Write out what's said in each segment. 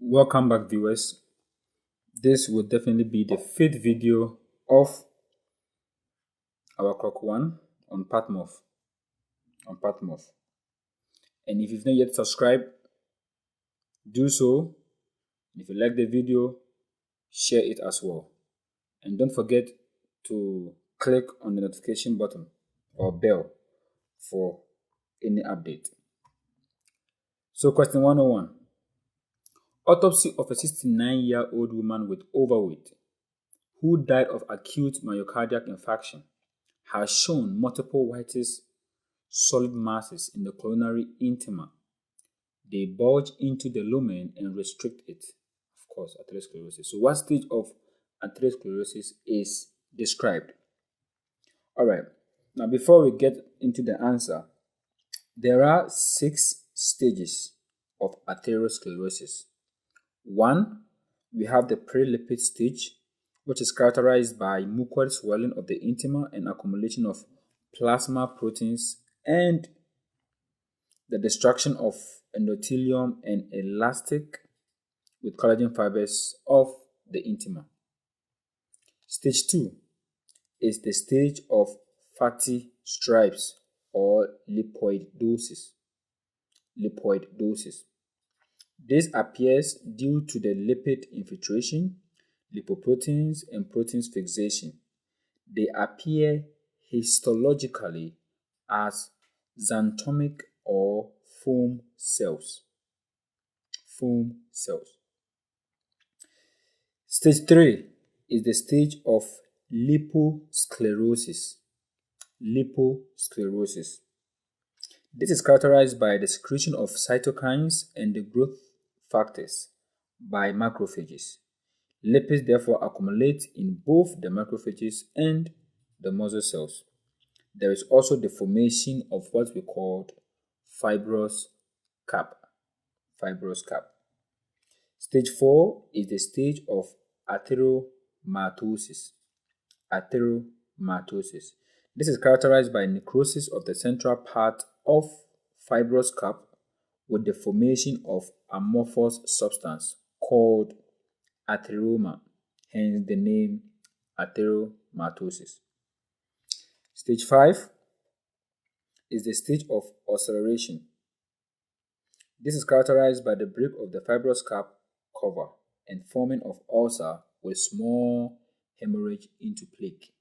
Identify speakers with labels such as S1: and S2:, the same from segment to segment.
S1: Welcome back, viewers. This will definitely be the 5th video of our KROK1 on Pathmorph. And if you've not yet subscribed, do so. If you like the video, share it as well. And don't forget to click on the notification button or bell for any update. So question 101. Autopsy of a 69-year-old woman with overweight who died of acute myocardial infarction has shown multiple whitish solid masses in the coronary intima. They bulge into the lumen and restrict it. Of course, atherosclerosis. So what stage of atherosclerosis is described? All right. Now, before we get into the answer, there are 6 stages of atherosclerosis. 1, we have the pre-lipid stage, which is characterized by mucoid swelling of the intima and accumulation of plasma proteins and the destruction of endothelium and elastic with collagen fibers of the intima. Stage 2 is the stage of fatty stripes or lipoidosis. This appears due to the lipid infiltration, lipoproteins, and proteins fixation. They appear histologically as xanthomic or foam cells. Stage 3 is the stage of liposclerosis. This is characterized by the secretion of cytokines and the growth factors by macrophages. Lipids therefore accumulate in both the macrophages and the muscle cells. There is also the formation of what we call fibrous cap. Stage 4 is the stage of atheromatosis. This is characterized by necrosis of the central part of fibrous cap with the formation of amorphous substance called atheroma, hence the name atheromatosis. Stage 5 is the stage of ulceration. This is characterized by the break of the fibrous cap cover and forming of ulcer with small hemorrhage into plaque.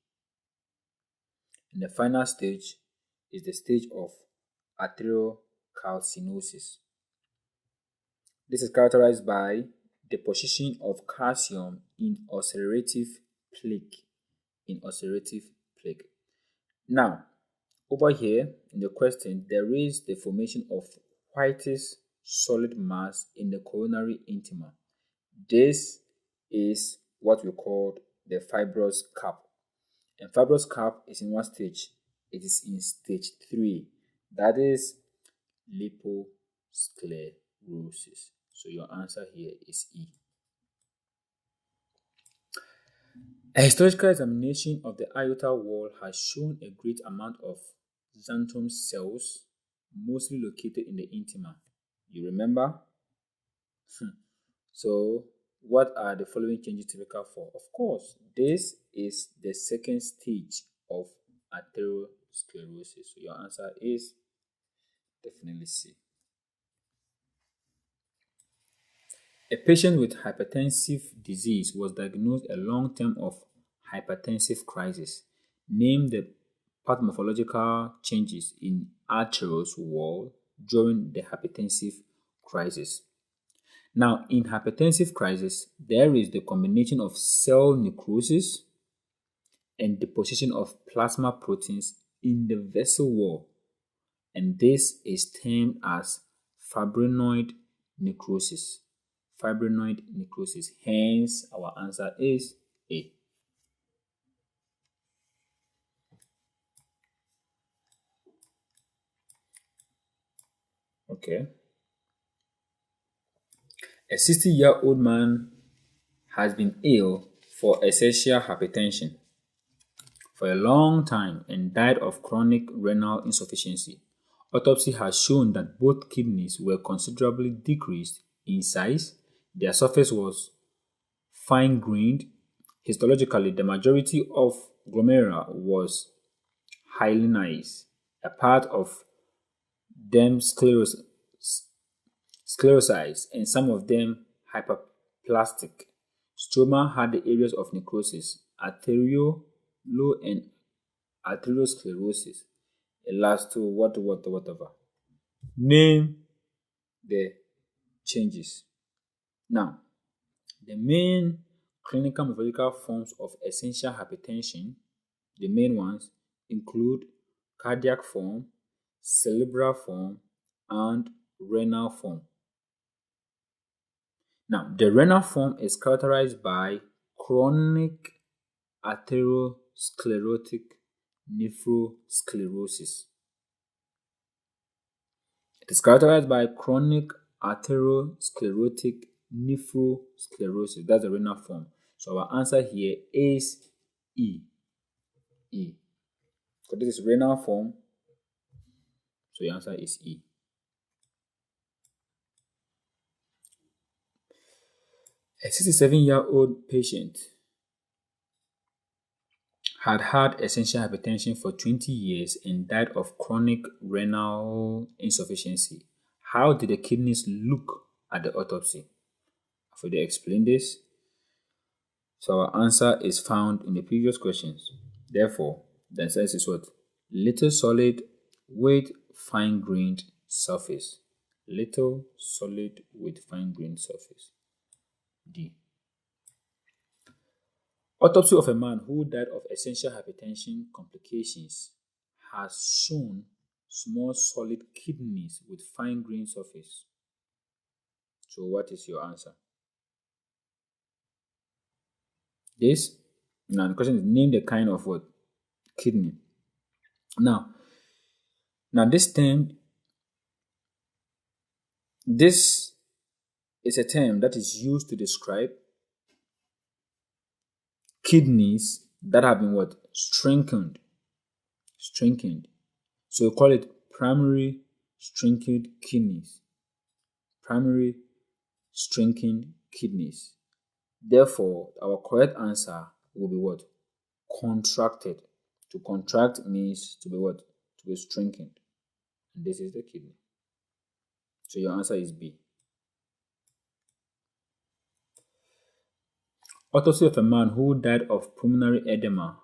S1: And the final stage is the stage of atherocalcinosis. This is characterized by deposition of calcium in ulcerative plaque. Now, over here in the question, there is the formation of whitish solid mass in the coronary intima. This is what we call the fibrous cap. And fibrous cap is in what stage? It is in stage 3. That is liposclerosis. So your answer here is E. A histological examination of the aorta wall has shown a great amount of xanthome cells, mostly located in the intima. You remember? So, what are the following changes typical for? Of course, this is the 2nd stage of atherosclerosis. So, your answer is definitely C. A patient with hypertensive disease was diagnosed a long term of hypertensive crisis. Name the pathological changes in arterial wall during the hypertensive crisis. Now, in hypertensive crisis, there is the combination of cell necrosis and deposition of plasma proteins in the vessel wall, and this is termed as fibrinoid necrosis. Hence, our answer is A. Okay. A 60-year-old man has been ill for essential hypertension for a long time and died of chronic renal insufficiency. Autopsy has shown that both kidneys were considerably decreased in size Their surface was fine-grained. Histologically, the majority of glomeruli was hyalinized, a part of them sclerosized, and some of them hyperplastic. Stroma had the areas of necrosis, arteriolo and atherosclerosis. It lasts to whatever. Name the changes. Now, the main clinical morphological forms of essential hypertension, the main ones, include cardiac form, cerebral form, and renal form. Now, the renal form is characterized by chronic atherosclerotic nephrosclerosis. It is characterized by chronic atherosclerotic nephrosclerosis. That's the renal form. So our answer here is E. E. So this is renal form. So your answer is E. A 67-year-old patient had essential hypertension for 20 years and died of chronic renal insufficiency. How did the kidneys look at the autopsy? I've already explained this. So our answer is found in the previous questions. Therefore, the answer is what? Little solid with fine-grained surface. Little solid with fine-grained surface. D. Autopsy of a man who died of essential hypertension complications has shown small solid kidneys with fine-grained surface. So what is your answer? This? Now the question is name the kind of what? Kidney. Now this term, this is a term that is used to describe kidneys that have been what? Strengthened. So we call it primary strengthened kidneys. Primary strengthened kidneys. Therefore, our correct answer will be what? Contracted. To contract means to be what? To be strengthened. And this is the kidney. So your answer is B. Autopsy of a man who died of pulmonary edema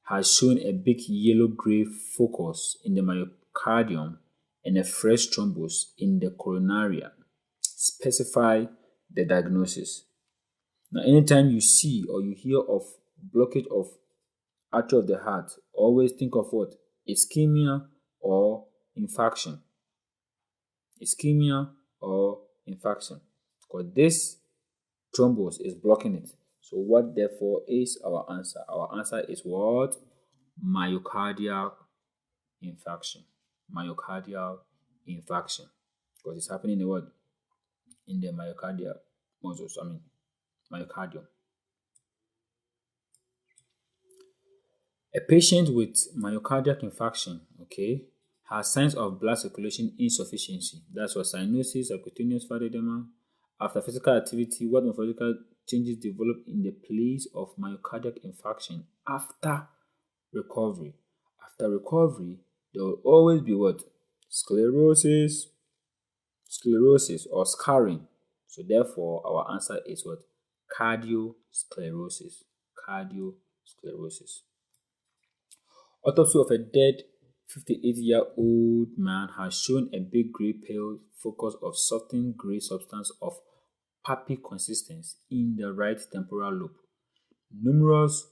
S1: has shown a big yellow-gray focus in the myocardium and a fresh thrombus in the coronaria. Specify the diagnosis. Now, anytime you see or you hear of blockage of artery of the heart, always think of what? Ischemia or infarction. Ischemia or infarction. Because this thrombus is blocking it. So what therefore is our answer? Our answer is what? Myocardial infarction. Myocardial infarction. Because it's happening in the what? In the myocardial muscles. Myocardium. A patient with myocardial infarction, has signs of blood circulation insufficiency. That's what cyanosis, subcutaneous fat edema. After physical activity, what morphological changes develop in the place of myocardial infarction after recovery? After recovery, there will always be what? Sclerosis or scarring. So therefore, our answer is what? Cardiosclerosis. Cardiosclerosis. Autopsy of a dead 58-year-old man has shown a big gray pale focus of softened gray substance of papy consistence in the right temporal lobe. Numerous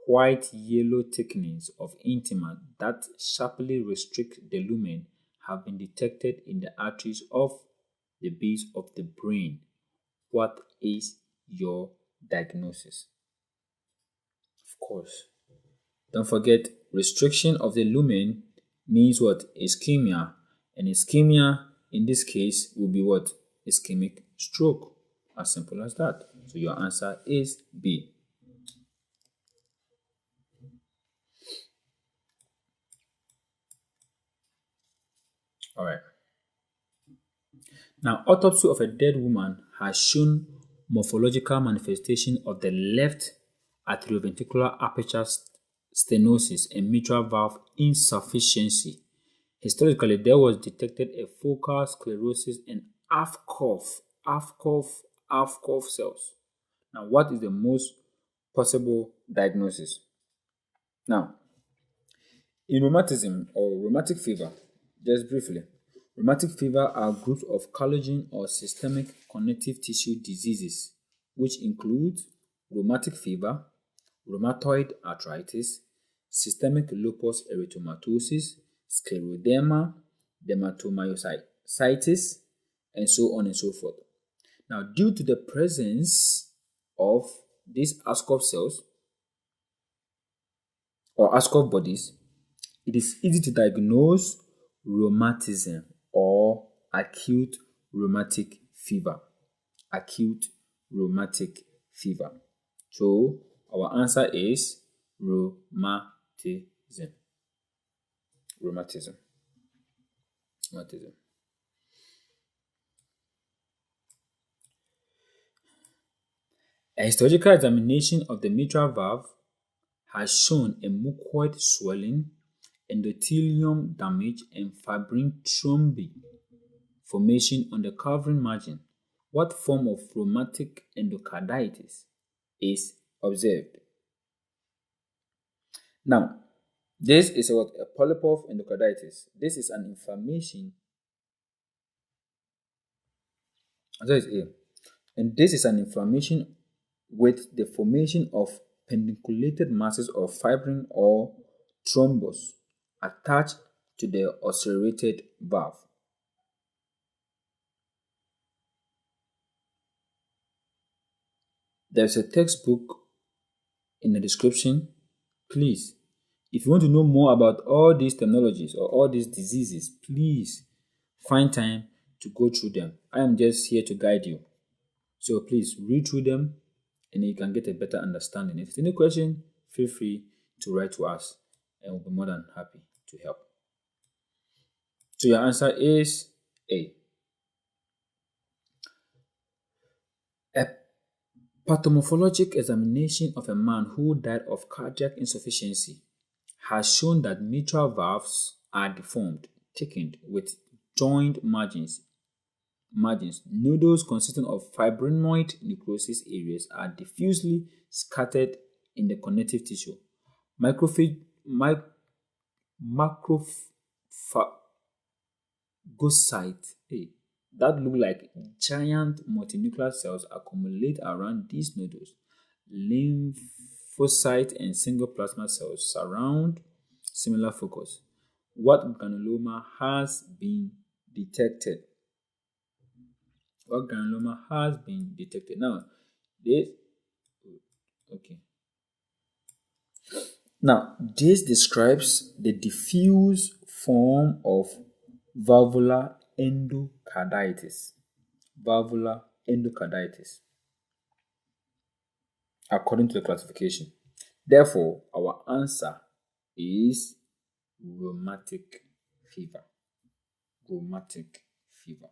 S1: white-yellow thickenings of intima that sharply restrict the lumen have been detected in the arteries of the base of the brain. What is your diagnosis? Of course, don't forget, restriction of the lumen means what? Ischemia. And ischemia in this case will be what? Ischemic stroke. As simple as that. So your answer is B. Alright. Now, autopsy of a dead woman has shown morphological manifestation of the left atrioventricular aperture stenosis and mitral valve insufficiency. Historically, there was detected a focal sclerosis and AFCOF cells. Now, what is the most possible diagnosis? Now, in rheumatism or rheumatic fever, just briefly, rheumatic fever are groups of collagen or systemic connective tissue diseases, which include rheumatic fever, rheumatoid arthritis, systemic lupus erythematosus, scleroderma, dermatomyositis, and so on and so forth. Now, due to the presence of these ASCOF cells or ASCOF bodies, it is easy to diagnose rheumatism or acute rheumatic fever. Acute rheumatic fever. So, our answer is rheumatism. Rheumatism. Rheumatism. A histological examination of the mitral valve has shown a mucoid swelling, endothelium damage, and fibrin thrombi formation on the covering margin. What form of rheumatic endocarditis is observed? Now, this is a polyp of endocarditis. This is an inflammation. And this is an inflammation with the formation of pedunculated masses of fibrin or thrombus attached to the ulcerated valve. There's a textbook in the description. Please, if you want to know more about all these terminologies or all these diseases, please find time to go through them. I am just here to guide you. So please read through them and you can get a better understanding. If there's any question, feel free to write to us and we'll be more than happy to help. So your answer is A. A pathomorphologic examination of a man who died of cardiac insufficiency has shown that mitral valves are deformed, thickened with joined margins. Nodules consisting of fibrinoid necrosis areas are diffusely scattered in the connective tissue. Macrophagosite that look like giant multinuclear cells accumulate around these nodules. Lymphocyte and single plasma cells surround similar focus. What granuloma has been detected? What granuloma has been detected? Now, this describes the diffuse form of valvular endocarditis. Valvular endocarditis, according to the classification. Therefore, our answer is rheumatic fever. Rheumatic fever.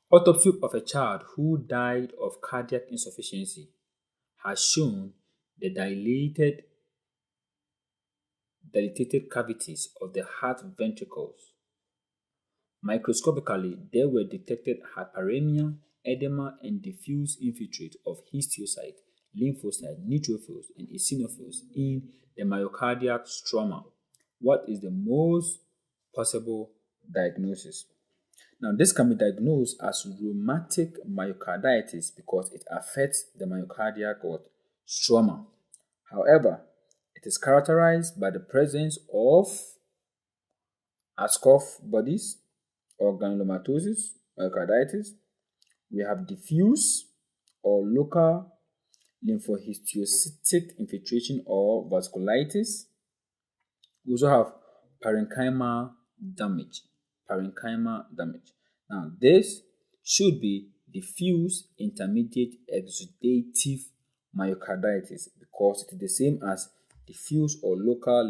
S1: Autopsy of a child who died of cardiac insufficiency has shown the dilated cavities of the heart ventricles. Microscopically, there were detected hyperemia, edema, and diffuse infiltrate of histiocyte, lymphocyte, neutrophils, and eosinophils in the myocardial stroma. What is the most possible diagnosis? Now, this can be diagnosed as rheumatic myocarditis because it affects the myocardial stroma. However, it is characterized by the presence of ASCOF bodies or granulomatosis, myocarditis. We have diffuse or local lymphohistiocytic infiltration or vasculitis. We also have parenchymal damage. Now, this should be diffuse intermediate exudative myocarditis because it is the same as diffuse or local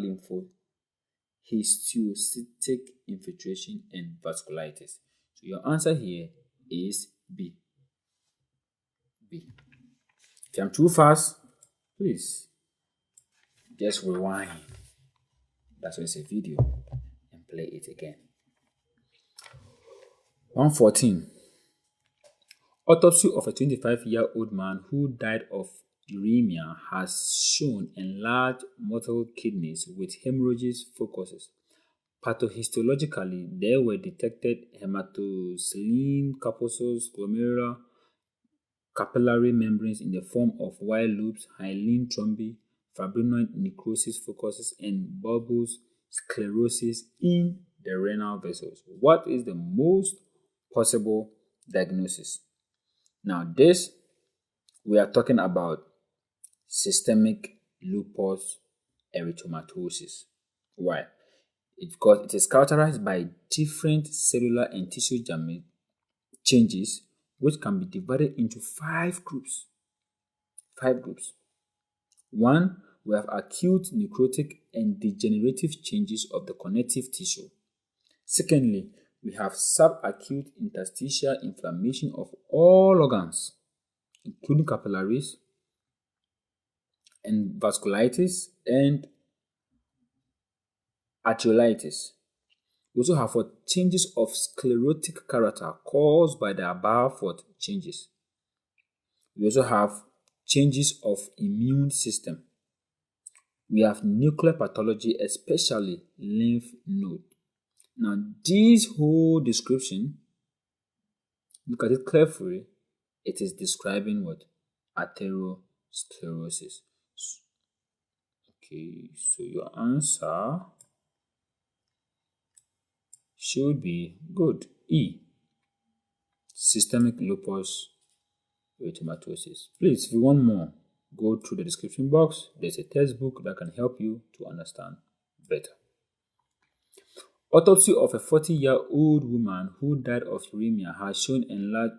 S1: histiocytic infiltration, and vasculitis. So your answer here is B. B. If I'm too fast, please just rewind. That's why it's a video and play it again. 114. Autopsy of a 25-year-old man who died of uremia has shown enlarged mortal kidneys with hemorrhages focuses. Pathohistologically, there were detected hematoxylin corpuscles, glomerular capillary membranes in the form of wire loops, hyaline thrombi, fibrinoid necrosis focuses, and bulbous sclerosis in the renal vessels. What is the most possible diagnosis? Now, this we are talking about systemic lupus erythematosus. Why? Because it is characterized by different cellular and tissue changes, which can be divided into 5 groups. 5 groups. 1, we have acute necrotic and degenerative changes of the connective tissue. Secondly, we have subacute interstitial inflammation of all organs, including capillaries and vasculitis and arteriolitis. We also have changes of sclerotic character caused by the above changes. We also have changes of immune system. We have nuclear pathology, especially lymph node. Now, this whole description, look at it carefully, it is describing what? Atherosclerosis. Okay, so your answer should be good. E. Systemic lupus erythematosus. Please, if you want more, go through the description box. There's a textbook that can help you to understand better. Autopsy of a 40-year-old woman who died of uremia has shown enlarged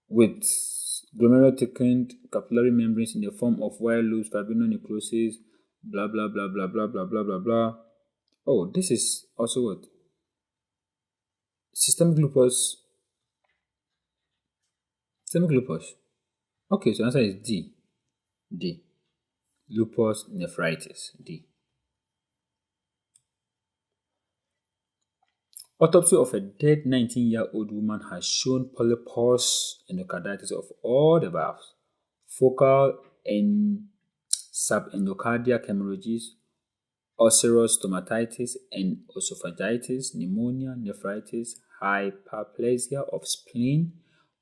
S1: with glomerular thickened capillary membranes in the form of wire loops, fibrinoid necrosis, blah blah blah blah blah blah blah blah blah. Oh, this is also what? Systemic lupus. Systemic lupus. Okay, so the answer is D. D. Lupus nephritis. D. Autopsy of a dead 19-year-old woman has shown polypus endocarditis of all the valves, focal and subendocardiac hemorrhages, ulcerous stomatitis and esophagitis, pneumonia, nephritis, hyperplasia of spleen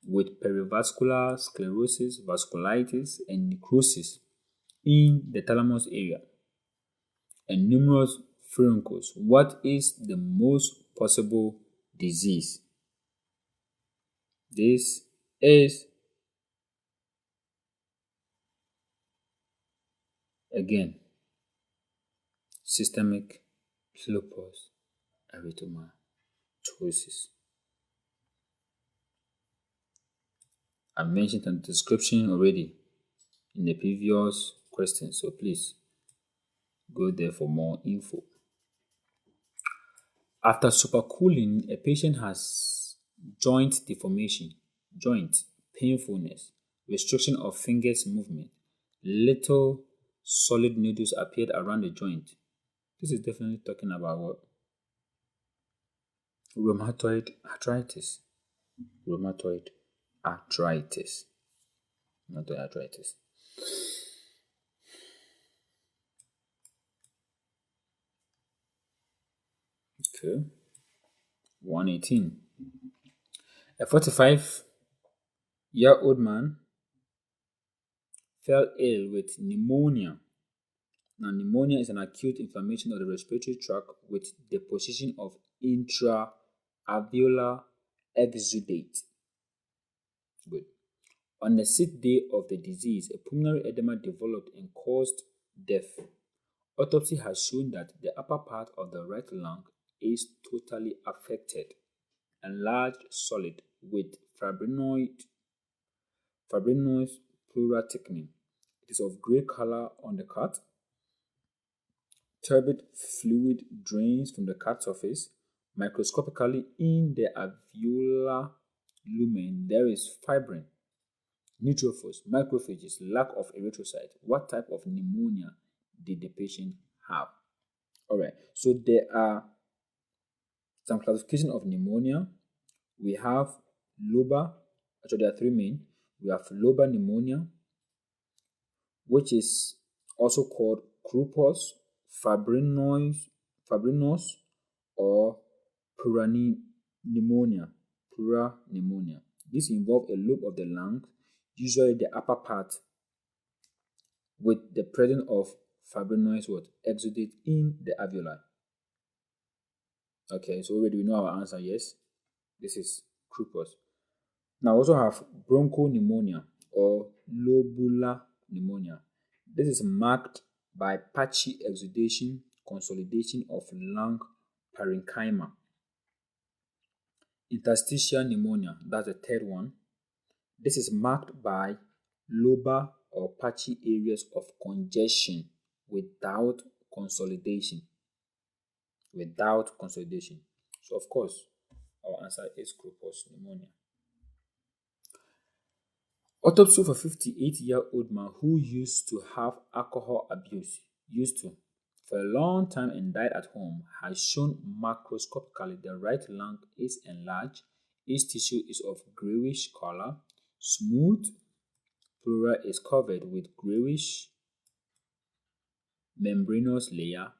S1: with perivascular sclerosis, vasculitis, and necrosis in the thalamus area, and numerous furuncles. What is the most possible disease? This is, again, systemic lupus erythematosus. I mentioned the description already in the previous question, so please go there for more info. After supercooling, a patient has joint deformation, joint painfulness, restriction of fingers movement, little solid nodules appeared around the joint. This is definitely talking about what? Rheumatoid arthritis. Rheumatoid arthritis. Rheumatoid arthritis. Okay. 118. A 45-year-old man fell ill with pneumonia. Now, pneumonia is an acute inflammation of the respiratory tract with deposition of intra-alveolar exudate. Good. On the 6th day of the disease, a pulmonary edema developed and caused death. Autopsy has shown that the upper part of the right lung is totally affected, enlarged solid with fibrinoid pleural thickening. It is of gray color on the cut turbid fluid drains from the cut surface. Microscopically, in the alveolar lumen, there is fibrin, neutrophils, macrophages, lack of erythrocyte. What type of pneumonia did the patient have? All right, so there are some classification of pneumonia. We have lobar, actually there are three main. We have lobar pneumonia, which is also called Kryptos, fibrinous, or pneumonia. This involves a lobe of the lung, usually the upper part, with the presence of fibrinous exudate in the alveoli. Okay, so already we know our answer. Yes, this is Kryptos. Now we also have bronchopneumonia or lobular pneumonia. This is marked by patchy exudation, consolidation of lung parenchyma. Interstitial pneumonia, that's the third one. This is marked by lobar or patchy areas of congestion without consolidation. So of course, our answer is Kryptos pneumonia. Autopsy of a 58-year-old man who used to have alcohol abuse, for a long time and died at home, has shown macroscopically the right lung is enlarged, its tissue is of grayish color, smooth, pleura is covered with grayish membranous layer.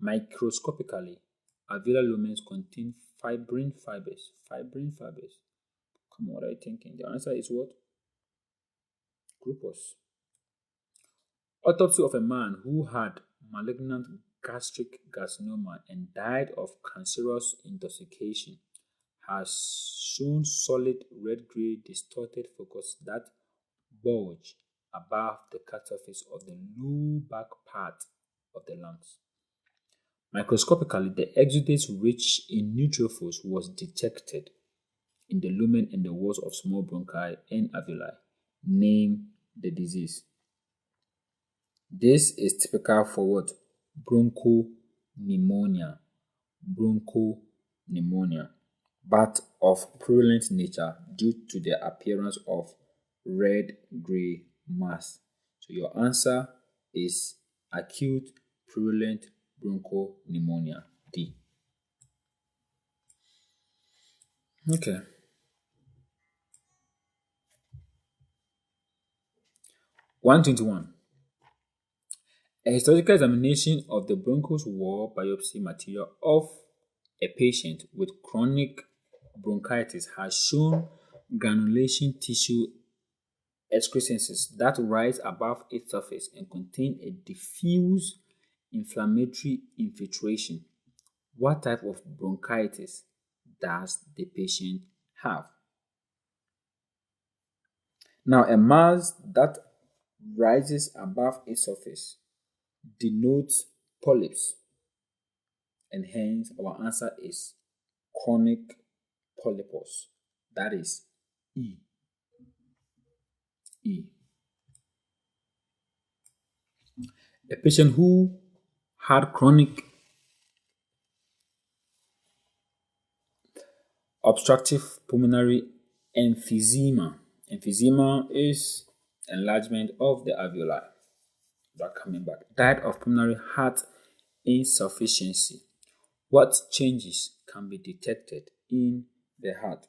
S1: Microscopically, alveolar lumens contain fibrin fibers. Come on, what are you thinking? The answer is what? Kryptos. Autopsy of a man who had malignant gastric carcinoma and died of cancerous intoxication has shown solid red-gray distorted focus that bulge above the cut surface of the low back part of the lungs. Microscopically, the exudates rich in neutrophils was detected in the lumen and the walls of small bronchi and alveoli. Name the disease. This is typical for what? Bronchopneumonia, but of purulent nature due to the appearance of red-gray mass. So your answer is acute purulent bronchopneumonia, D. Okay. (121) A histological examination of the bronchus wall biopsy material of a patient with chronic bronchitis has shown granulation tissue excrescences that rise above its surface and contain a diffuse inflammatory infiltration. What type of bronchitis does the patient have? Now, a mass that rises above its surface denotes polyps, and hence our answer is chronic polypus. That is E. A patient who had chronic obstructive pulmonary emphysema. Emphysema is enlargement of the alveoli. Died of pulmonary heart insufficiency. What changes can be detected in the heart?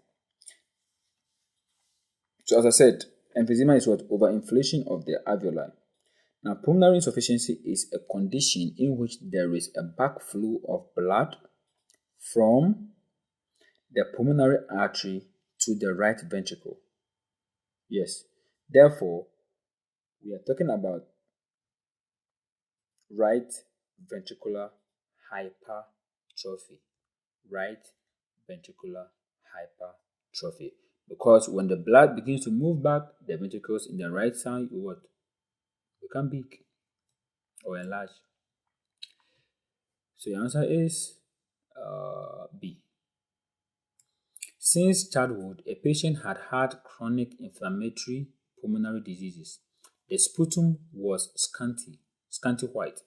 S1: So as I said, emphysema is what? Overinflation of the alveoli. Now, pulmonary insufficiency is a condition in which there is a backflow of blood from the pulmonary artery to the right ventricle. Yes. Therefore, we are talking about right ventricular hypertrophy. Because when the blood begins to move back, the ventricles in the right side will what? Become big or enlarge. So your answer is B. Since childhood, a patient had had chronic inflammatory pulmonary diseases. The sputum was scanty white,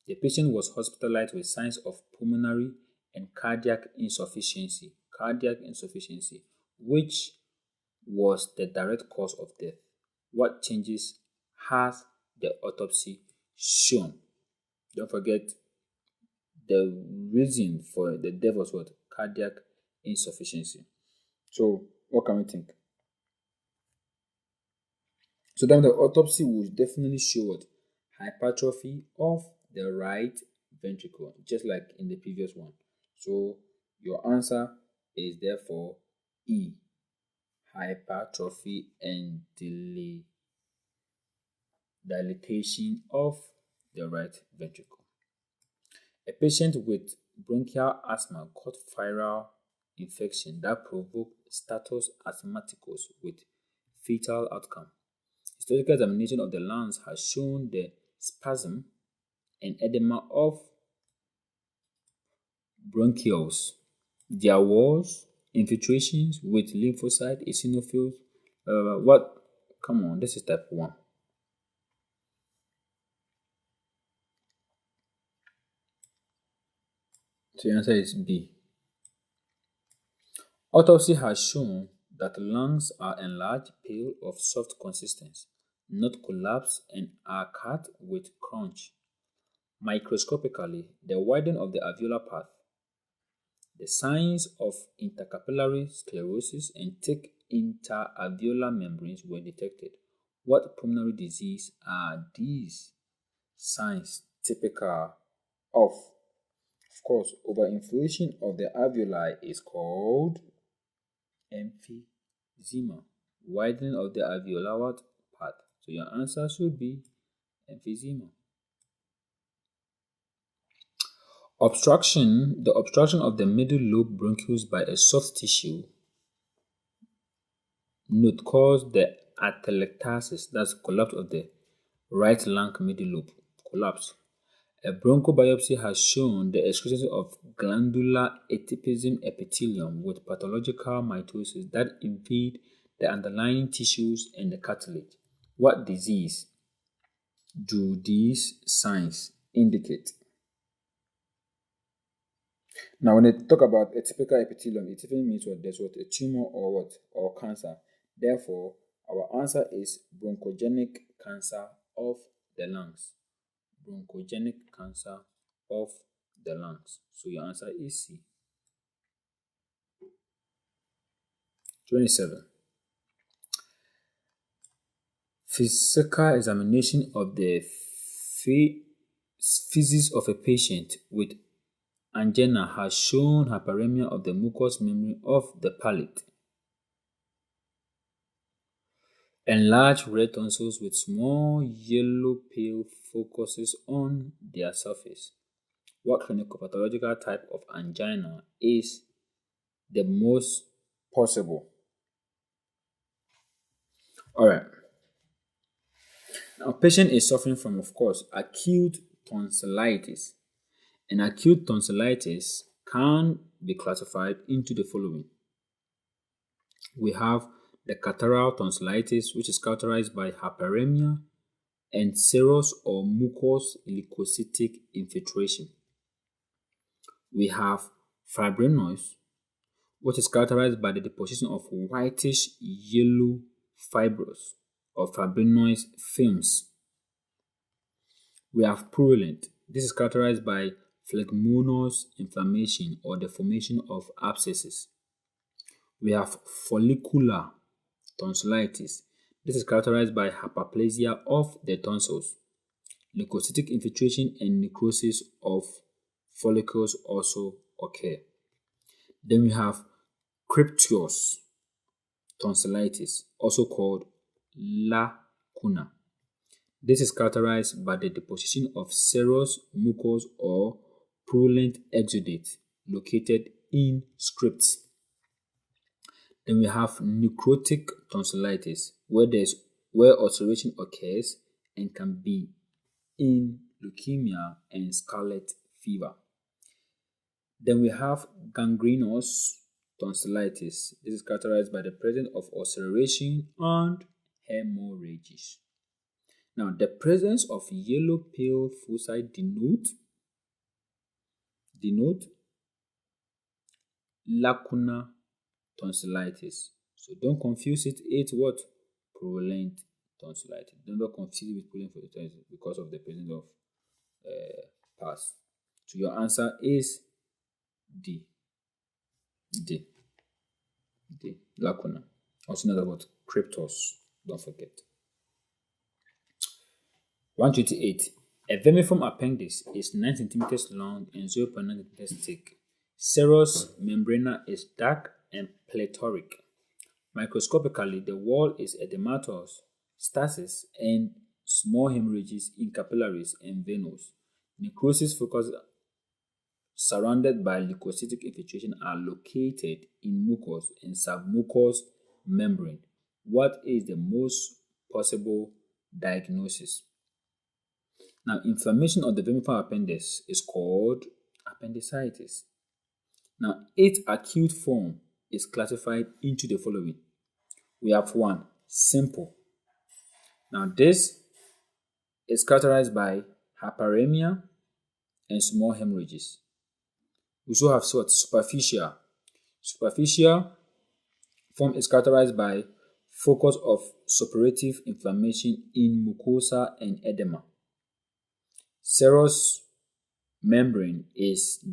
S1: The patient was hospitalized with signs of pulmonary and cardiac insufficiency, which was the direct cause of death. What changes has the autopsy shown? Don't forget, the reason for the death was what? Cardiac insufficiency. So, what can we think? So then the autopsy would definitely show what? Hypertrophy of the right ventricle, just like in the previous one. So your answer is therefore E, hypertrophy and dilatation of the right ventricle. A patient with bronchial asthma caught viral infection that provoked status asthmaticus with fatal outcome. Histological examination of the lungs has shown the spasm and edema of bronchioles. There was infiltrations with lymphocyte eosinophils. What? Come on, this is type 1. So the answer is B. Autopsy has shown that lungs are enlarged, pale, of soft consistence, not collapsed, and are cut with crunch. Microscopically, the widening of the alveolar path, the signs of intercapillary sclerosis and thick interalveolar membranes were detected. What pulmonary disease are these signs typical of? Of course, overinflation of the alveoli is called emphysema, widening of the alveolar path. So your answer should be emphysema. Obstruction, the obstruction of the middle lobe bronchioles by a soft tissue node caused the atelectasis, that's collapse of the right lung middle lobe, collapse. A bronchobiopsy has shown the excretion of glandular epiphyseal epithelium with pathological mitosis that invade the underlying tissues and the cartilage. What disease do these signs indicate? Now, when they talk about a typical epithelium, it even means what? There's what? A tumor or what? Or cancer. Therefore, our answer is bronchogenic cancer of the lungs. Bronchogenic cancer of the lungs. So your answer is C. 27. Physical examination of the physics of a patient with angina has shown hyperemia of the mucous membrane of the palate, enlarged red tonsils with small yellow pale focuses on their surface. What clinical pathological type of angina is the most possible? Alright. Now, a patient is suffering from, of course, acute tonsillitis. And acute tonsillitis can be classified into the following. We have the catarrhal tonsillitis, which is characterized by hyperemia and serous or mucous leukocytic infiltration. We have fibrinous, which is characterized by the deposition of whitish yellow fibrous or fibrinous films. We have purulent. This is characterized by phlegmonous inflammation or the formation of abscesses. We have follicular tonsillitis. This is characterized by hyperplasia of the tonsils. Leukocytic infiltration and necrosis of follicles also occur. Then we have Kryptos Tonsillitis, also called lacuna. This is characterized by the deposition of serous mucus or purulent exudate located in scripts. Then we have necrotic tonsillitis, where ulceration occurs and can be in leukemia and scarlet fever. Then we have gangrenous tonsillitis. This is characterized by the presence of ulceration and hemorrhages. Now, the presence of yellow pale foci denote lacunar tonsillitis. So don't confuse it. It's what? Purulent tonsillitis. Don't confuse it with purulent tonsillitis because of the presence of pus. So your answer is D. D. Lacunar. Also known as what? Kryptos. Don't forget. 128. A vermiform appendix is 9 centimeters long and 0.9 centimeters thick. Serous membrana is dark and plethoric. Microscopically, the wall is edematous, stasis, and small hemorrhages in capillaries and venules. Necrosis focus surrounded by leukocytic infiltration are located in mucous and submucous membrane. What is the most possible diagnosis? Now, inflammation of the vermiform appendix is called appendicitis. Now, its acute form is classified into the following. We have 1, simple. Now, this is characterized by hyperemia and small hemorrhages. We also have superficial. Superficial form is characterized by focus of suppurative inflammation in mucosa and edema. Serous membrane is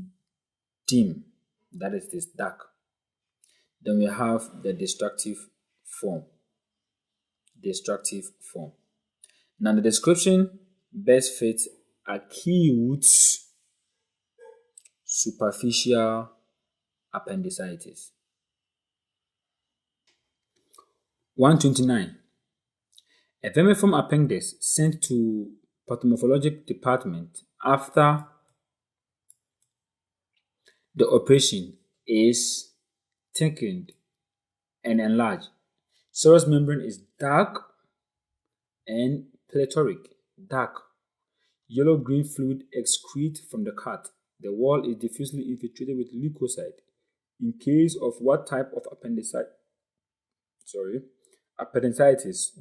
S1: dim, that is this dark. Then we have the destructive form. Now the description best fits acute superficial appendicitis. 129. A vermiform appendix sent to pathological department after the operation is thickened and enlarged. Serous membrane is dark and plethoric. Dark. Yellow-green fluid excrete from the cut. The wall is diffusely infiltrated with leukocyte. In case of what type of appendicitis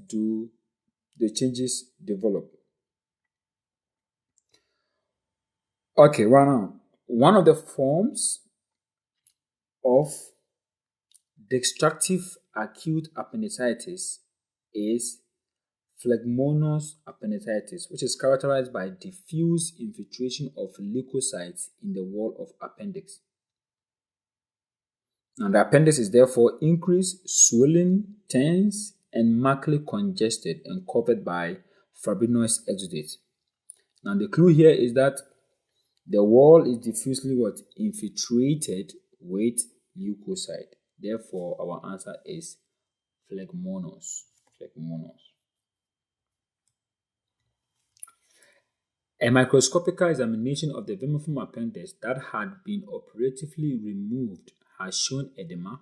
S1: do the changes develop? Okay, right now, one of the forms of destructive acute appendicitis is phlegmonous appendicitis, which is characterized by diffuse infiltration of leukocytes in the wall of appendix. Now, the appendix is therefore increased, swollen, tense, and markedly congested and covered by fibrinous exudate. Now, the clue here is that the wall is diffusely infiltrated with leukocyte. Therefore, our answer is phlegmonous. A microscopical examination of the vermiform appendix that had been operatively removed has shown edema,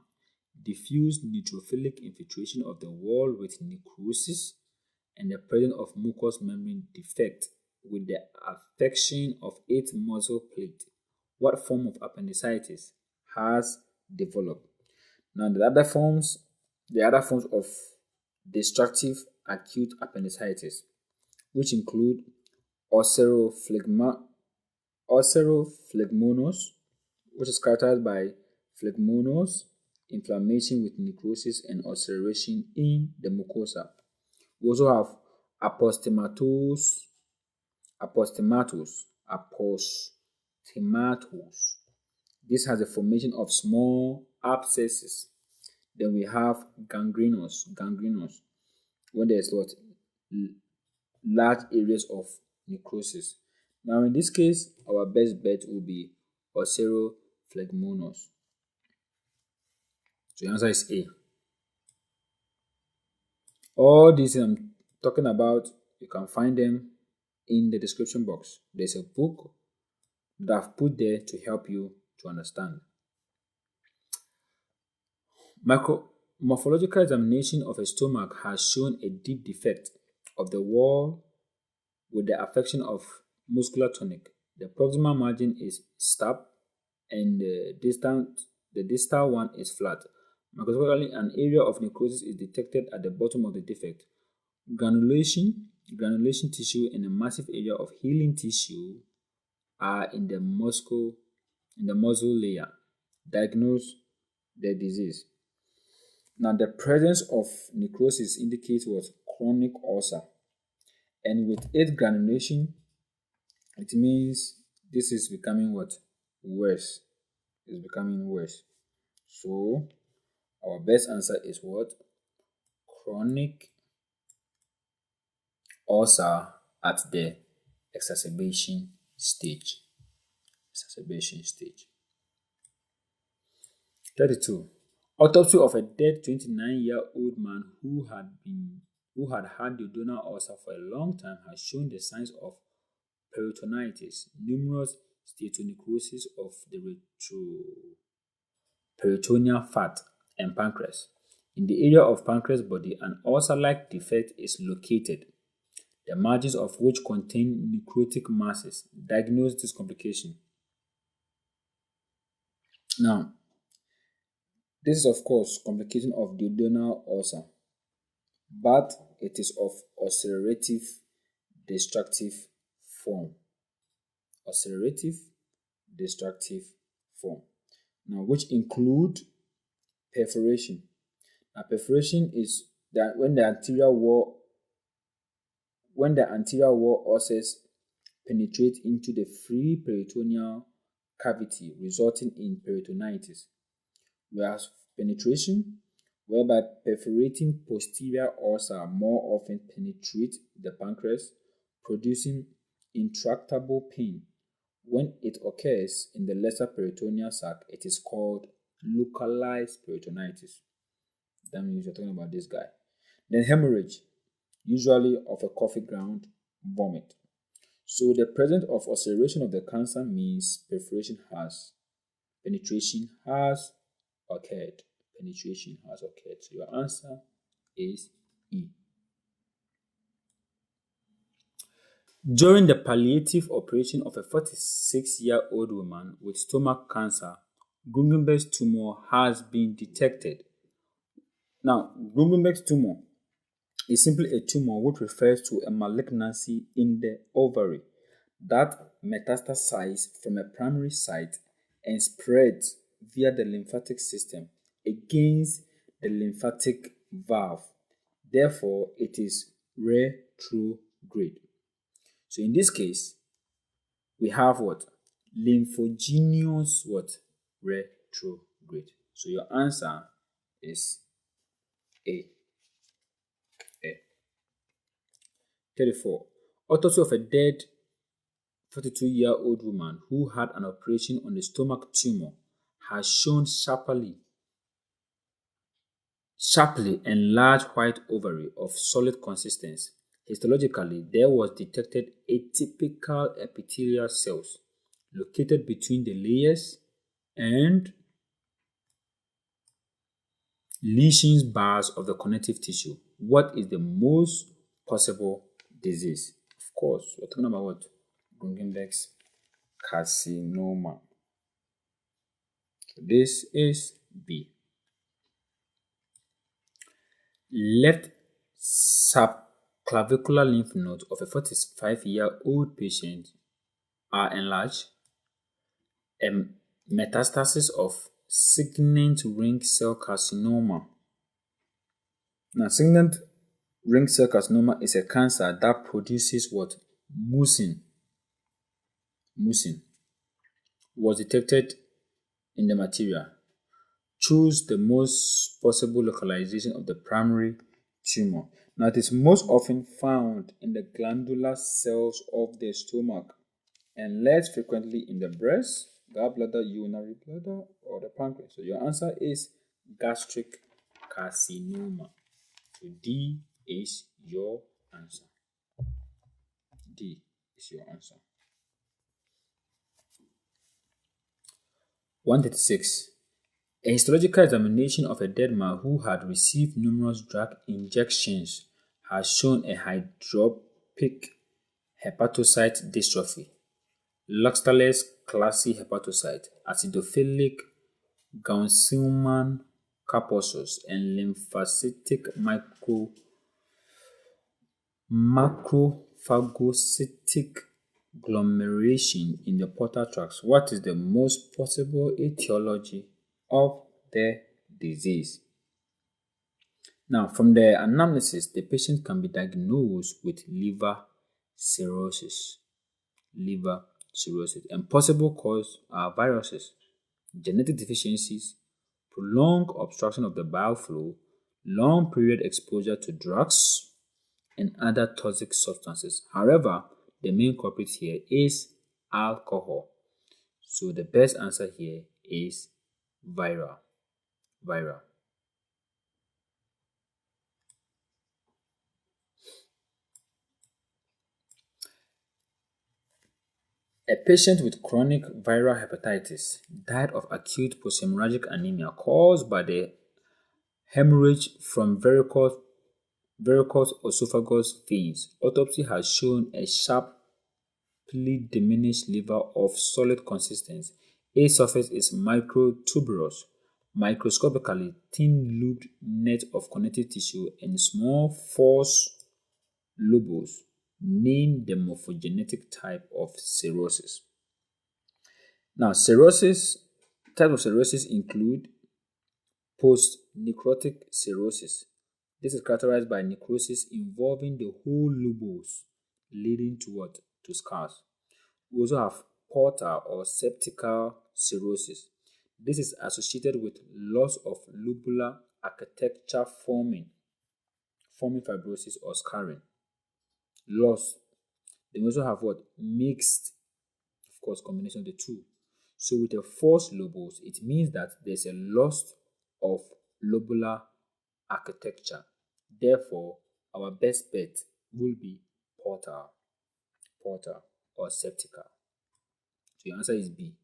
S1: diffuse neutrophilic infiltration of the wall with necrosis, and the presence of mucous membrane defect with the affection of its muscle plate. What form of appendicitis has developed? Now, the other forms of destructive acute appendicitis, which include ulcerophlegmonous, which is characterized by phlegmonous inflammation with necrosis and ulceration in the mucosa. We also have apostomatous. This has a formation of small abscesses. Then we have gangrenous, when there's large areas of necrosis. Now, in this case, our best bet will be ulcerophlegmonous. So the answer is A. All these I'm talking about, you can find them in the description box. There's a book that I've put there to help you to understand. Morphological examination of a stomach has shown a deep defect of the wall with the affection of muscular tonic. The proximal margin is stab and the distal one is flat. Microscopically, an area of necrosis is detected at the bottom of the defect. Granulation granulation tissue, and a massive area of healing tissue are in the muscle layer. Diagnose the disease. Now, the presence of necrosis indicates what? Chronic ulcer. And with its granulation, it means this is becoming what? Worse. It's becoming worse. So, our best answer is what? Chronic ulcer at the exacerbation stage. Exacerbation stage. 32. Autopsy of a dead 29-year-old man who had had duodenal ulcer for a long time has shown the signs of peritonitis, numerous steatonecrosis of the retroperitoneal fat, and pancreas. In the area of pancreas body, an ulcer-like defect is located, the margins of which contain necrotic masses. Diagnose this complication. Now, this is, of course, complication of duodenal ulcer, but it is of ulcerative destructive form. Ulcerative destructive form. Now, which include perforation. Now, perforation is that when the anterior wall ulcers penetrate into the free peritoneal cavity, resulting in peritonitis. Whereas penetration, whereby perforating posterior ulcer more often penetrate the pancreas, producing intractable pain. When it occurs in the lesser peritoneal sac, it is called localized peritonitis. That means you're talking about this guy. Then hemorrhage, usually of a coffee ground vomit. So the presence of ulceration of the cancer means penetration has occurred. Penetration has occurred. So your answer is E. During the palliative operation of a 46-year-old woman with stomach cancer, Grugenberg's tumor has been detected. Now, Grugenberg's tumor is simply a tumor which refers to a malignancy in the ovary that metastasizes from a primary site and spreads via the lymphatic system against the lymphatic valve. Therefore, it is retrograde. So in this case, we have what? Lymphogenous what? Retrograde. So your answer is A. 34. Autopsy of a dead 42-year-old woman who had an operation on the stomach tumor has shown sharply enlarged white ovary of solid consistency. Histologically, there was detected atypical epithelial cells located between the layers and lesions bars of the connective tissue. What is the most possible disease? Of course, we're talking about what? Grugenberg's carcinoma. So this is B. Left subclavicular lymph nodes of a 45-year-old patient are enlarged. A metastasis of signet ring cell carcinoma. Now, signet ring cell carcinoma is a cancer that produces what? Mucin. Mucin was detected in the material. Choose the most possible localization of the primary tumor. Now, it is most often found in the glandular cells of the stomach and less frequently in the breast, gallbladder, urinary bladder, or the pancreas. So your answer is gastric carcinoma. So D is your answer. D is your answer. 136. A histological examination of a dead man who had received numerous drug injections has shown a hydropic hepatocyte dystrophy, Luxtaller's classy hepatocyte, acidophilic Gaussian corpuscles, and lymphocytic macrophagocytic agglomeration in the portal tracts. What is the most possible etiology of the disease? Now, from the anamnesis, the patient can be diagnosed with liver cirrhosis. And possible cause are viruses, genetic deficiencies, prolonged obstruction of the bile flow, long period exposure to drugs, and other toxic substances. However, the main culprit here is alcohol. So the best answer here is viral. A patient with chronic viral hepatitis died of acute posthemorrhagic anemia caused by the hemorrhage from varicose esophagus veins. Autopsy has shown a sharply diminished liver of solid consistence. A surface is microtuberous, microscopically thin-looped net of connective tissue, and small false lobules name the morphogenetic type of cirrhosis. Now, types of cirrhosis include post-necrotic cirrhosis. This is characterized by necrosis involving the whole lobules, leading to what? To scars. We also have portal or septical cirrhosis. This is associated with loss of lobular architecture forming fibrosis or scarring. Loss. Then we also have what? Mixed, of course, combination of the two. So with a false lobules, it means that there's a loss of lobular architecture. Therefore, our best bet will be portal or septical. So your answer is B.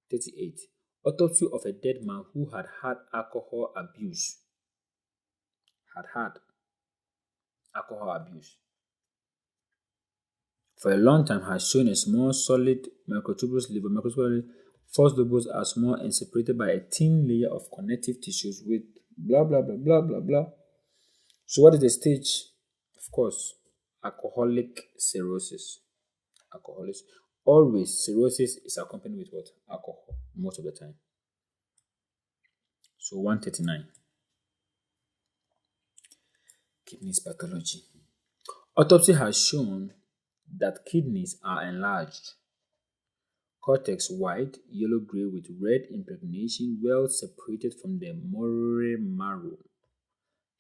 S1: 38. Autopsy of a dead man who had had alcohol abuse. For a long time has shown a small solid microtuberous liver. Microscopically, false lobules are small and separated by a thin layer of connective tissues with blah blah blah blah blah blah. So what is the stage? Of course, alcoholic cirrhosis. Always cirrhosis is accompanied with what? Alcohol, most of the time. So 139. Kidneys pathology. Autopsy has shown that kidneys are enlarged. Cortex white, yellow-gray with red impregnation, well separated from the moray marrow.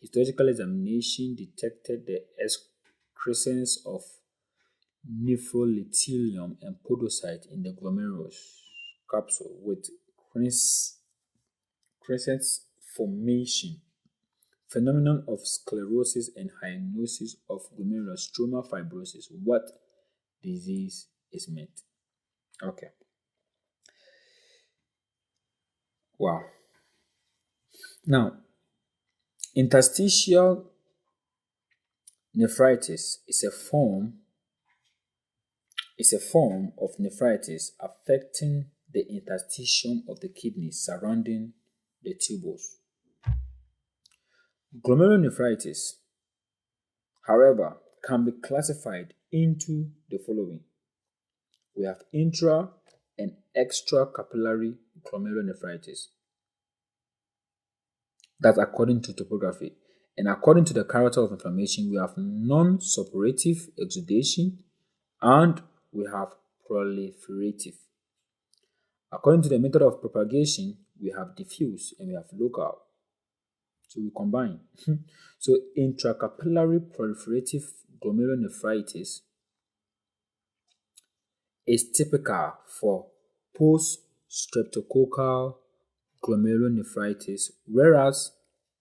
S1: Histological examination detected the excrescence of nephrolithium and podocyte in the glomerulus capsule with crescent formation, phenomenon of sclerosis and cyanosis of glomerular stroma fibrosis. What disease is meant? Okay. Wow. Now, interstitial nephritis is a form of nephritis affecting the interstitium of the kidney surrounding the tubules. Glomerulonephritis, however, can be classified into the following. We have intra and extra capillary glomerulonephritis. That's according to topography. And according to the character of inflammation, we have non-suppurative exudation and we have proliferative. According to the method of propagation, we have diffuse and we have local. So we combine. So intracapillary proliferative glomerulonephritis is typical for post-streptococcal glomerulonephritis, whereas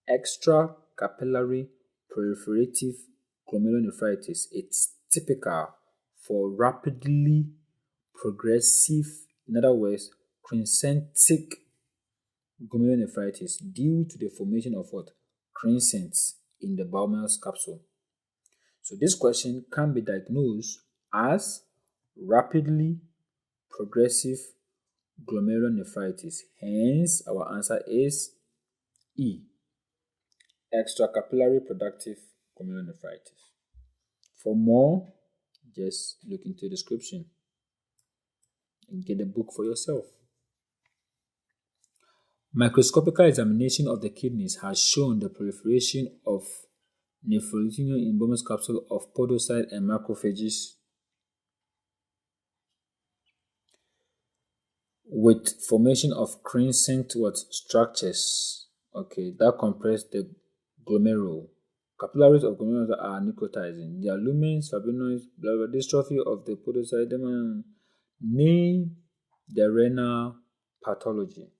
S1: extracapillary proliferative glomerulonephritis is typical for rapidly progressive, in other words, crescentic glomerulonephritis due to the formation of what? Crescents in the Bowman's capsule. So this question can be diagnosed as rapidly progressive glomerulonephritis. Hence, our answer is E. Extracapillary productive glomerulonephritis. For more, just look into the description and get the book for yourself. Microscopical examination of the kidneys has shown the proliferation of nephrotic in Bowman's capsule of podocytes and macrophages with formation of crescent structures, that compress the glomerule. Capillaries of glomeruli are necrotizing. Their lumens, fibrinoids, dystrophy of the podocyte. Name the renal pathology.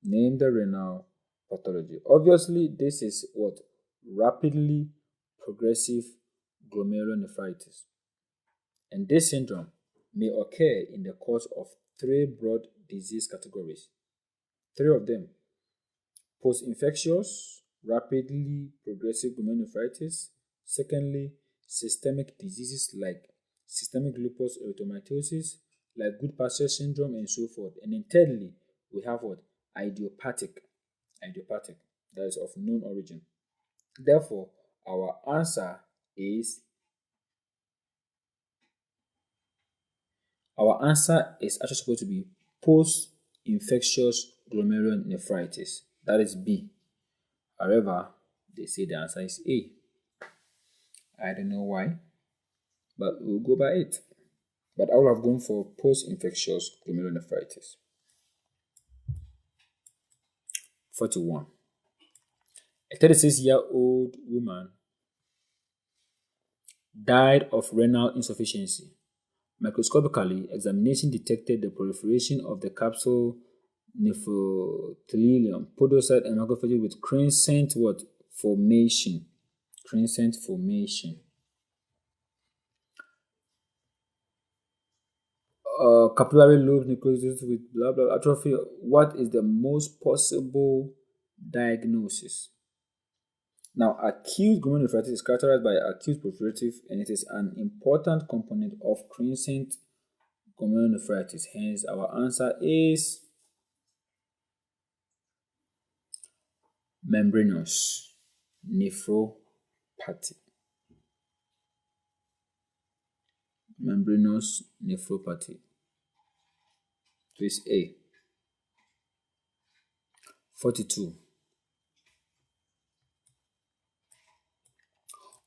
S1: Name the renal pathology. Obviously, this is what? Rapidly progressive glomerulonephritis. And this syndrome may occur in the course of 3 broad disease categories. 3 of them: post-infectious, rapidly progressive glomerulonephritis. Secondly, systemic diseases like systemic lupus erythematosus, like Goodpasture syndrome, and so forth. And then thirdly, we have what? Idiopathic, that is of known origin. Therefore, our answer is actually supposed to be post-infectious glomerulonephritis. That is B. However, they say the answer is A. I don't know why, but we'll go by it. But I would have gone for post-infectious glomerulonephritis. 41. A 36-year-old woman died of renal insufficiency. Microscopically, examination detected the proliferation of the capsule nephrothelium, podocyte, and macrophages with crescent formation. Crescent formation. Capillary lobe necrosis with atrophy. What is the most possible diagnosis? Now, acute glomerulonephritis is characterized by acute proliferative, and it is an important component of crescent glomerulonephritis. Hence, our answer is membranous nephropathy. Membranous nephropathy. So it's A. 42.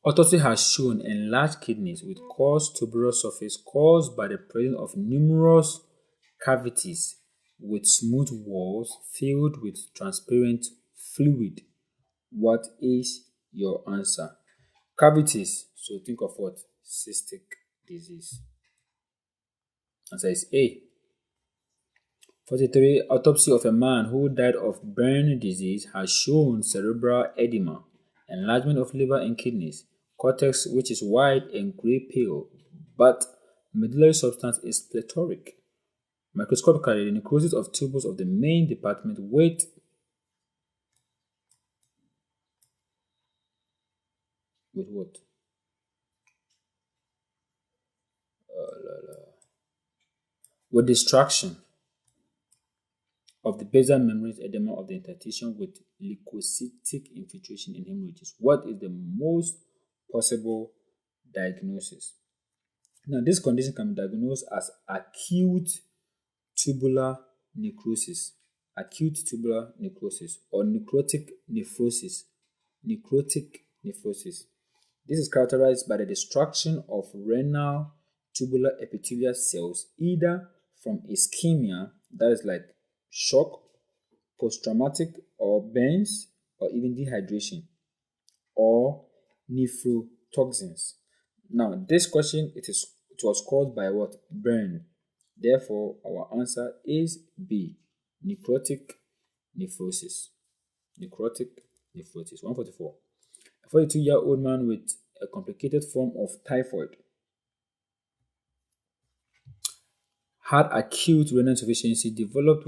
S1: Autopsy has shown enlarged kidneys with coarse tuberous surface caused by the presence of numerous cavities with smooth walls filled with transparent fluid. What is your answer? Cavities. So think of what? Cystic disease. Answer is A. 43. Autopsy of a man who died of burn disease has shown cerebral edema, enlargement of liver and kidneys, cortex which is white and gray pale, but medullary substance is plethoric. Microscopically, the necrosis of tubules of the main department with what? With distraction of the basal membranes, edema of the interstitium with leukocytic infiltration and hemorrhages. What is the most possible diagnosis? Now, this condition can be diagnosed as acute tubular necrosis, or necrotic nephrosis. This is characterized by the destruction of renal tubular epithelial cells, either from ischemia, that is like shock, post-traumatic, or burns, or even dehydration, or nephrotoxins. Now, this question, it was caused by what? Burn. Therefore, our answer is B, necrotic nephrosis. 144. A 42-year-old man with a complicated form of typhoid had acute renal insufficiency developed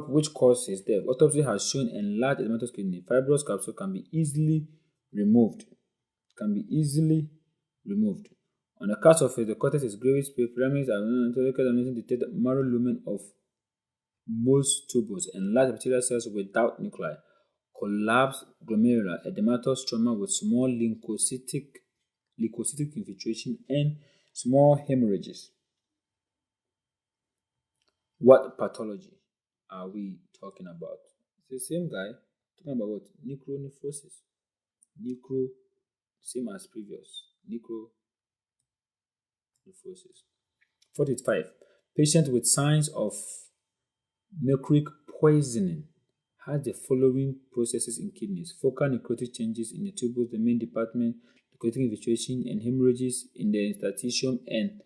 S1: which caused his death. Autopsy has shown enlarged edematous kidney. Fibrous capsule can be easily removed. On the cast surface, the cortex is grayish, pyramids are detect marrow lumen of most tubules, enlarged epithelial cells without nuclei, collapsed glomerular edematous stroma with small leukocytic infiltration and small hemorrhages. What pathology are we talking about? It's the same guy talking about what? Necronephrosis. Same as previous. Necronephrosis. 45. Patient with signs of mercury poisoning has the following processes in kidneys: focal necrotic changes in the tubules, the main department, necrotic infiltration, and hemorrhages in the interstitium, and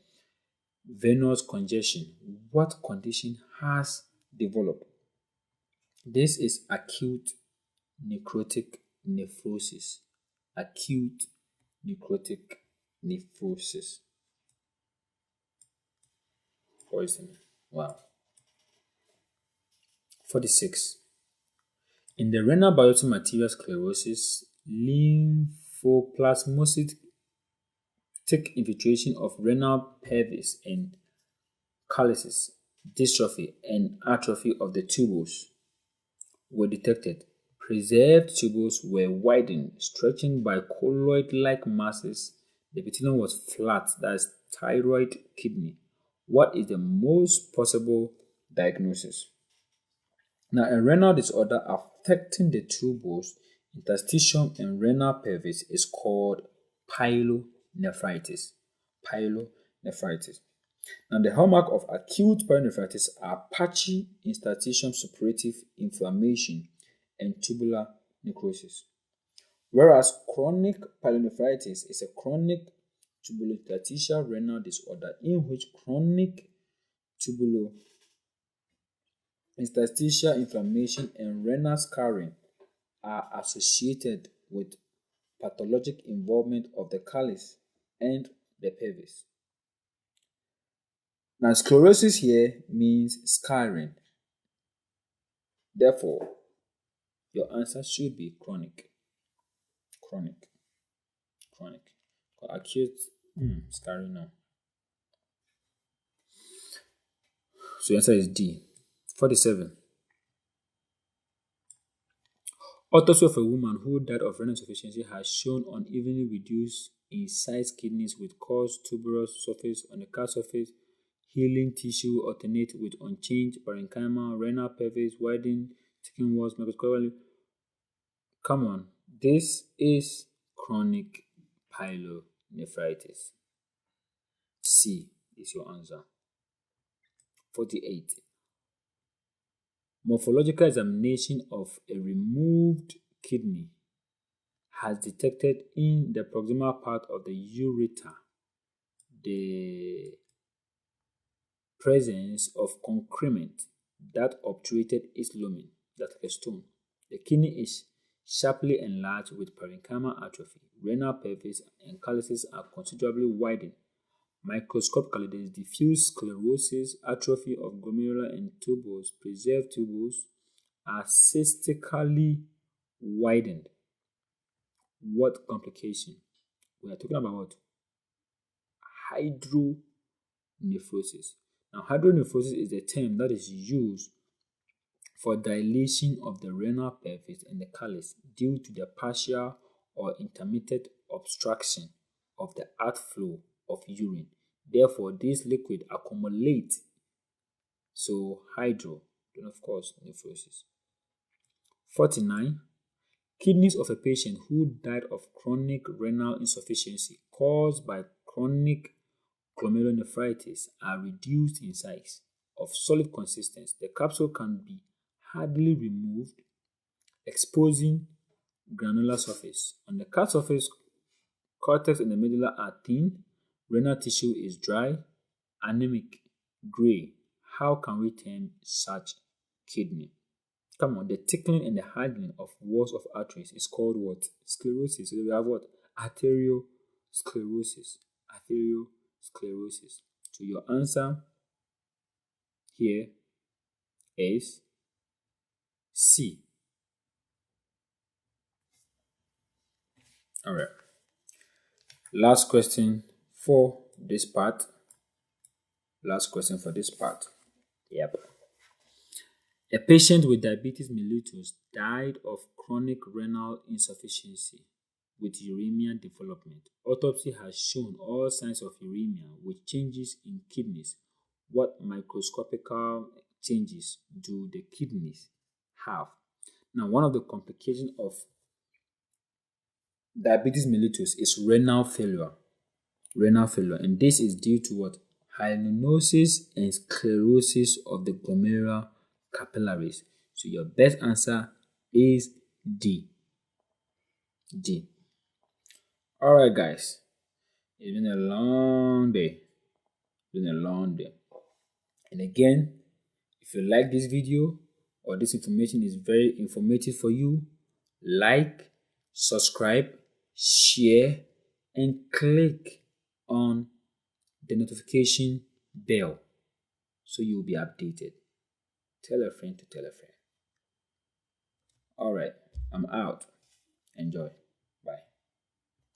S1: venous congestion. What condition has developed? This is acute necrotic nephrosis. Acute necrotic nephrosis. Poison. Wow. 46. In the renal biopsy material sclerosis, lymphoplasmocytic infiltration of renal pelvis and calyces, dystrophy, and atrophy of the tubules were detected. Preserved tubules were widened, stretching by colloid-like masses. The epithelium was flat, that is thyroid kidney. What is the most possible diagnosis? Now, a renal disorder affecting the tubules, interstitium, and renal pelvis is called pyelonephritis. Pyelonephritis. Now, the hallmark of acute pyelonephritis are patchy interstitium suppurative inflammation and tubular necrosis. Whereas chronic pyelonephritis is a chronic tubulointerstitial renal disorder in which chronic tubulointerstitial inflammation and renal scarring are associated with pathologic involvement of the calyx and the pelvis. Now, sclerosis here means scarring. Therefore, your answer should be chronic. Acute scarring now. So the answer is D. 47. Autopsy of a woman who died of renal insufficiency has shown unevenly reduced incised kidneys with coarse tuberous surface on the cut surface, healing tissue alternate with unchanged parenchyma, renal pelvis, widened, thickened walls, microscopically. Come on, this is chronic pyelonephritis. C is your answer. 48. Morphological examination of a removed kidney has detected in the proximal part of the ureter the presence of concrement that obstructed its lumen, that's like a stone. The kidney is sharply enlarged with parenchyma atrophy. Renal pelvis and calyces are considerably widened. Microscopically, there is diffuse sclerosis, atrophy of glomerular and tubules. Preserved tubules are cystically widened. What complication? We are talking about what? Hydronephrosis. Now, hydronephrosis is the term that is used for dilation of the renal pelvis and the calyx due to the partial or intermittent obstruction of the outflow of urine. Therefore, this liquid accumulates. So, hydro, and of course, nephrosis. 49. Kidneys of a patient who died of chronic renal insufficiency caused by chronic glomerulonephritis are reduced in size, of solid consistency. The capsule can be hardly removed, exposing granular surface. On the cut surface, cortex and the medulla are thin. Renal tissue is dry, anemic, gray. How can we term such kidney? Come on, the thickening and the hardening of walls of arteries is called what? Sclerosis. So we have what? Atherosclerosis. So your answer here is C. All right. Last question for this part. Yep. A patient with diabetes mellitus died of chronic renal insufficiency with uremia development. Autopsy has shown all signs of uremia with changes in kidneys. What microscopical changes do the kidneys have? Now, one of the complications of diabetes mellitus is renal failure. And this is due to what? Hydronesis and sclerosis of the glomerular capillaries. So your best answer is D. Alright guys, it's been a long day. And again, if you like this video or this information is very informative for you, like, subscribe, share, and click on the notification bell so you'll be updated. Tell a friend to tell a friend. Alright, I'm out. Enjoy.